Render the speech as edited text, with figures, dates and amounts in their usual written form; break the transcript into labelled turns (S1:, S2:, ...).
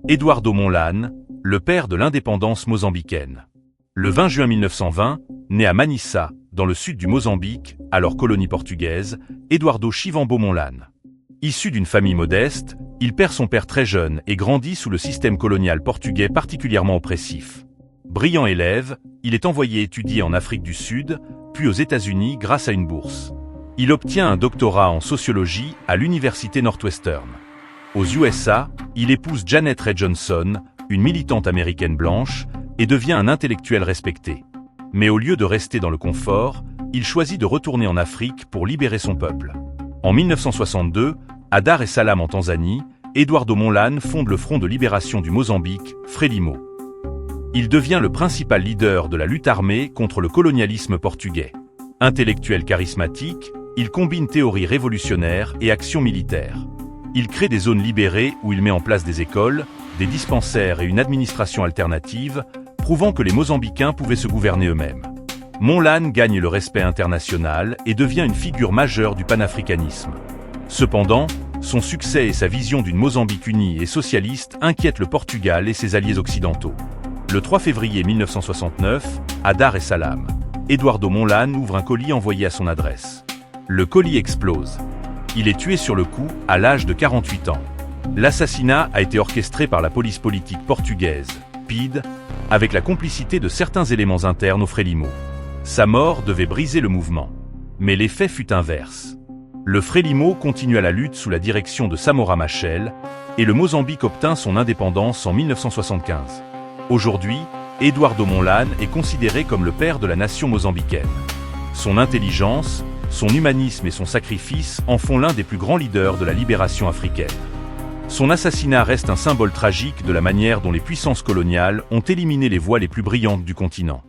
S1: Eduardo Mondlane, le père de l'indépendance mozambicaine. Le 20 juin 1920, né à Manissa, dans le sud du Mozambique, alors colonie portugaise, Eduardo Chivambo Mondlane. Issu d'une famille modeste, il perd son père très jeune et grandit sous le système colonial portugais particulièrement oppressif. Brillant élève, il est envoyé étudier en Afrique du Sud, puis aux États-Unis grâce à une bourse. Il obtient un doctorat en sociologie à l'université Northwestern. Aux USA, il épouse Janet Ray Johnson, une militante américaine blanche, et devient un intellectuel respecté. Mais au lieu de rester dans le confort, il choisit de retourner en Afrique pour libérer son peuple. En 1962, à Dar es Salaam en Tanzanie, Eduardo Mondlane fonde le Front de libération du Mozambique, Frelimo. Il devient le principal leader de la lutte armée contre le colonialisme portugais. Intellectuel charismatique, il combine théorie révolutionnaire et action militaire. Il crée des zones libérées où il met en place des écoles, des dispensaires et une administration alternative, prouvant que les Mozambicains pouvaient se gouverner eux-mêmes. Mondlane gagne le respect international et devient une figure majeure du panafricanisme. Cependant, son succès et sa vision d'une Mozambique unie et socialiste inquiètent le Portugal et ses alliés occidentaux. Le 3 février 1969, à Dar es Salaam, Eduardo Mondlane ouvre un colis envoyé à son adresse. Le colis explose. Il est tué sur le coup, à l'âge de 48 ans. L'assassinat a été orchestré par la police politique portugaise, PIDE, avec la complicité de certains éléments internes au Frelimo. Sa mort devait briser le mouvement. Mais l'effet fut inverse. Le Frelimo continua la lutte sous la direction de Samora Machel, et le Mozambique obtint son indépendance en 1975. Aujourd'hui, Eduardo Mondlane est considéré comme le père de la nation mozambicaine. Son intelligence, son humanisme et son sacrifice en font l'un des plus grands leaders de la libération africaine. Son assassinat reste un symbole tragique de la manière dont les puissances coloniales ont éliminé les voix les plus brillantes du continent.